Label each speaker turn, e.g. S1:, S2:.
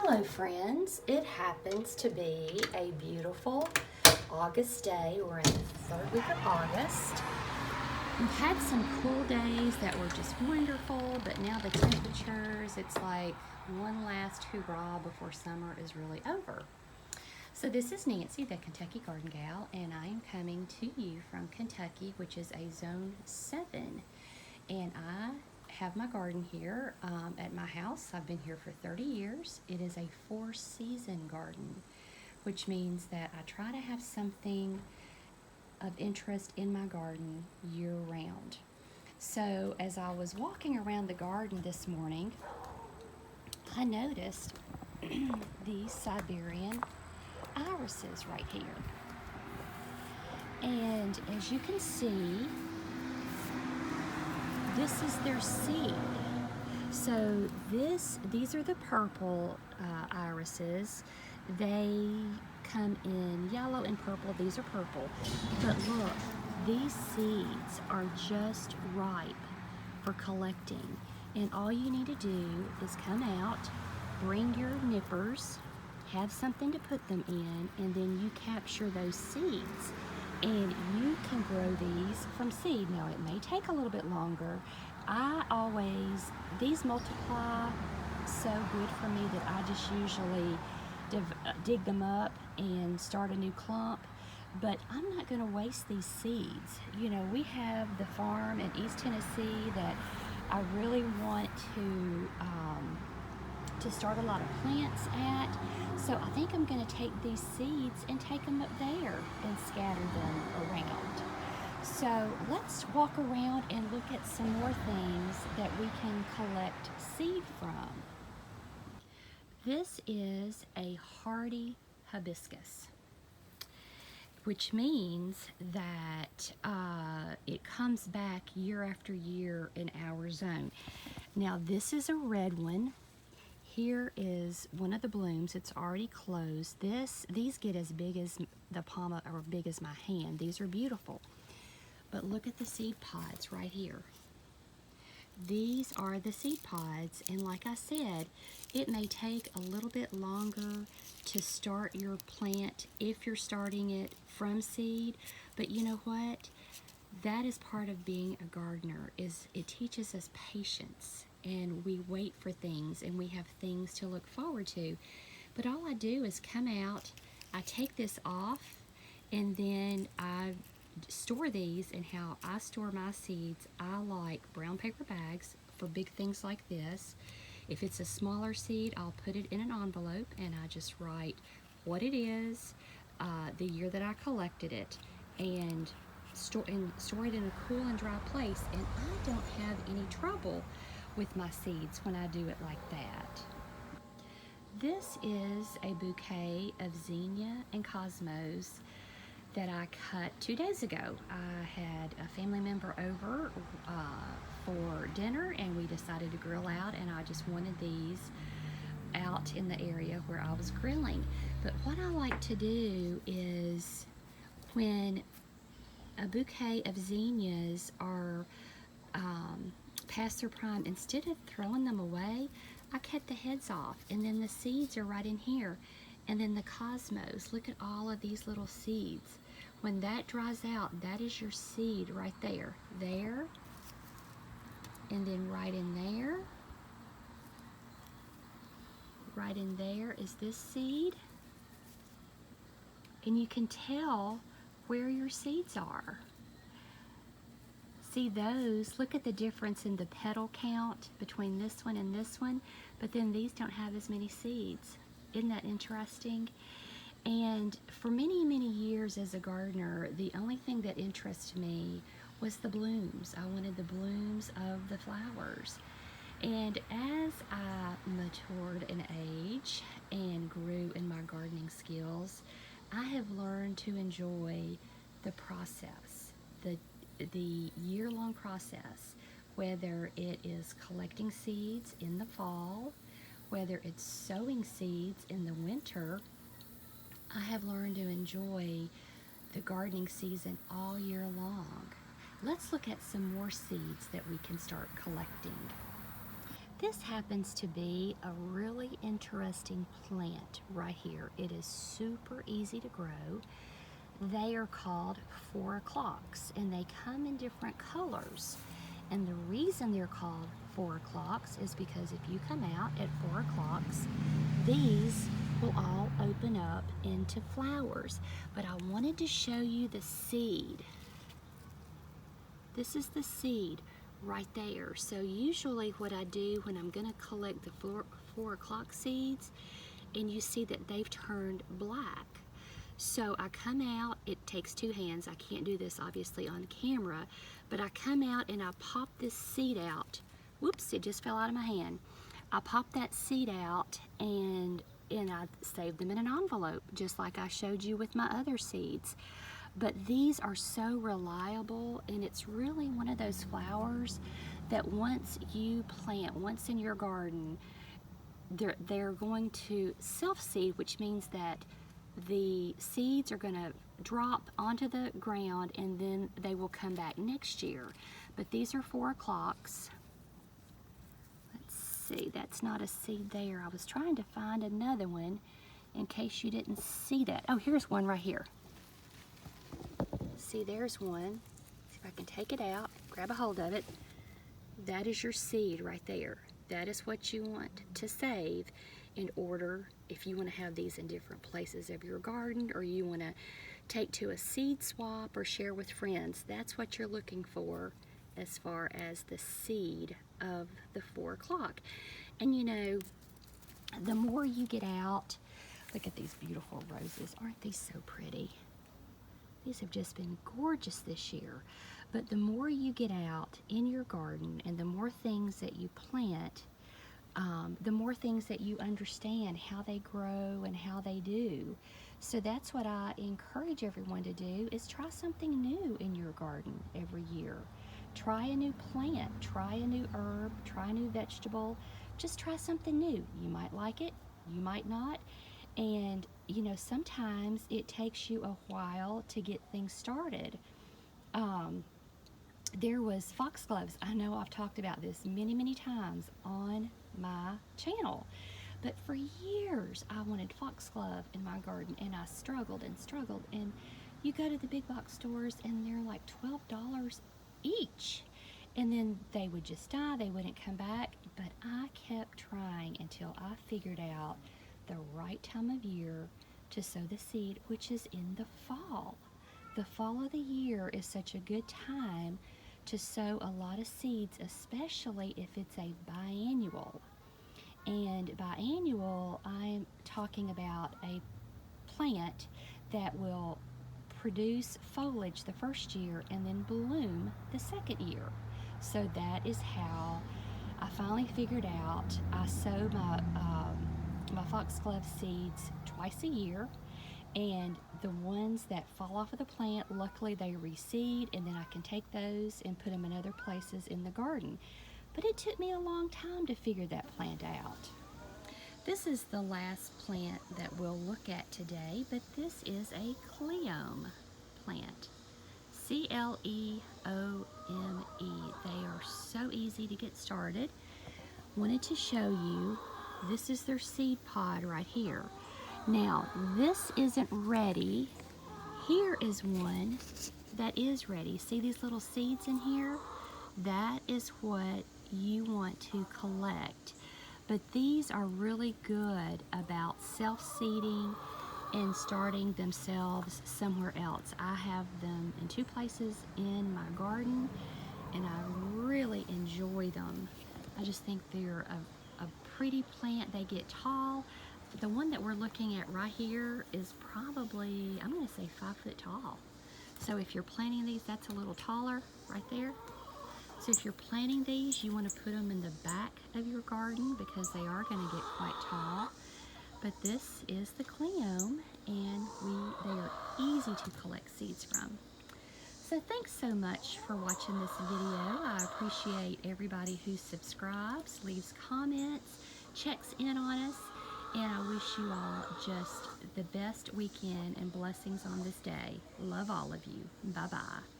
S1: Hello friends, it happens to be a beautiful August day. We're in the third week of August. We've had some cool days that were just wonderful, but now the temperatures, it's like one last hurrah before summer is really over. So this is Nancy, the Kentucky Garden Gal, and I am coming to you from Kentucky, which is a Zone 7. And I have my garden here at my house. I've been here for 30 years. It is a 4-season garden, which means that I try to have something of interest in my garden year round. So as I was walking around the garden this morning, I noticed these Siberian irises right here. And as you can see, this is their seed. So these are the purple irises. They come in yellow and purple. These are purple. But look, these seeds are just ripe for collecting. And all you need to do is come out, bring your nippers, have something to put them in, and then you capture those seeds. And you can grow these from seed. Now it may take a little bit longer. These multiply so good for me that I just usually dig them up and start a new clump. But I'm not gonna waste these seeds. You know, we have the farm in East Tennessee that I really want to start a lot of plants at. So I think I'm going to take these seeds and take them up there and scatter them around. So let's walk around and look at some more things that we can collect seed from. This is a hardy hibiscus, which means that it comes back year after year in our zone. Now this is a red one. Here is one of the blooms. It's already closed. These get as big as the palm or big as my hand. These are beautiful. But look at the seed pods right here. These are the seed pods, and like I said, it may take a little bit longer to start your plant if you're starting it from seed, but you know what? That is part of being a gardener, is it teaches us patience, and we wait for things and we have things to look forward to. But all I do is come out, I take this off, and then I store these. And how I store my seeds, I like brown paper bags for big things like this. If it's a smaller seed, I'll put it in an envelope and I just write what it is, the year that I collected it, and store it in a cool and dry place. And I don't have any trouble with my seeds when I do it like that. This is a bouquet of zinnia and cosmos that I cut 2 days ago. I had a family member over for dinner, and we decided to grill out, and I just wanted these out in the area where I was grilling. But what I like to do is, when a bouquet of zinnias are past their prime, instead of throwing them away, I cut the heads off, and then the seeds are right in here. And then the cosmos, look at all of these little seeds. When that dries out, that is your seed right there. There, and then right in there. Right in there is this seed. And you can tell where your seeds are. See those? Look at the difference in the petal count between this one and this one, but then these don't have as many seeds. Isn't that interesting? And for many, many years as a gardener, the only thing that interested me was the blooms. I wanted the blooms of the flowers. And as I matured in age and grew in my gardening skills, I have learned to enjoy the process, the year-long process, whether it is collecting seeds in the fall, whether it's sowing seeds in the winter. I have learned to enjoy the gardening season all year long. Let's look at some more seeds that we can start collecting. This happens to be a really interesting plant right here. It is super easy to grow. They are called 4 o'clocks, and they come in different colors. And the reason they're called 4 o'clocks is because if you come out at 4 o'clocks, these will all open up into flowers. But I wanted to show you the seed. This is the seed right there. So usually what I do when I'm going to collect the 4 o'clock seeds, and you see that they've turned black. So I come out, it takes 2 hands, I can't do this obviously on camera, but I come out and I pop this seed out. Whoops, it just fell out of my hand. I pop that seed out and I save them in an envelope, just like I showed you with my other seeds. But these are so reliable, and it's really one of those flowers that once you plant, once in your garden, they're going to self-seed, which means that the seeds are going to drop onto the ground and then they will come back next year. But these are 4 o'clocks. Let's see, that's not a seed there. I was trying to find another one in case you didn't see that. Oh, here's one right here. See, there's one. See if I can take it out, grab a hold of it. That is your seed right there. That is what you want to save in order, if you want to have these in different places of your garden, or you want to take to a seed swap or share with friends. That's what you're looking for as far as the seed of the 4 o'clock. And you know, the more you get out, look at these beautiful roses. Aren't these so pretty? These have just been gorgeous this year. But the more you get out in your garden and the more things that you plant, the more things that you understand how they grow and how they do. So that's what I encourage everyone to do, is try something new in your garden every year. Try a new plant, try a new herb, try a new vegetable. Just try something new. You might like it, you might not. And you know, sometimes it takes you a while to get things started. There was foxgloves. I know I've talked about this many, many times on my channel, but for years I wanted foxglove in my garden, and I struggled and struggled. And you go to the big box stores and they're like $12 each, and then they would just die, they wouldn't come back. But I kept trying until I figured out the right time of year to sow the seed, which is in the fall. The fall of the year is such a good time to sow a lot of seeds, especially if it's a biannual. And biannual, I'm talking about a plant that will produce foliage the first year and then bloom the second year. So that is how I finally figured out I sow my foxglove seeds twice a year. And the ones that fall off of the plant, luckily they reseed, and then I can take those and put them in other places in the garden. But it took me a long time to figure that plant out. This is the last plant that we'll look at today, but this is a cleome plant. C-L-E-O-M-E. They are so easy to get started. Wanted to show you, this is their seed pod right here. Now, this isn't ready. Here is one that is ready. See these little seeds in here? That is what you want to collect. But these are really good about self-seeding and starting themselves somewhere else. I have them in 2 places in my garden, and I really enjoy them. I just think they're a pretty plant. They get tall. The one that we're looking at right here is probably, I'm going to say 5 foot tall. So if you're planting these, that's a little taller right there. So if you're planting these, you want to put them in the back of your garden because they are going to get quite tall. But this is the cleome, and they are easy to collect seeds from. So thanks so much for watching this video. I appreciate everybody who subscribes, leaves comments, checks in on us. And I wish you all just the best weekend and blessings on this day. Love all of you. Bye-bye.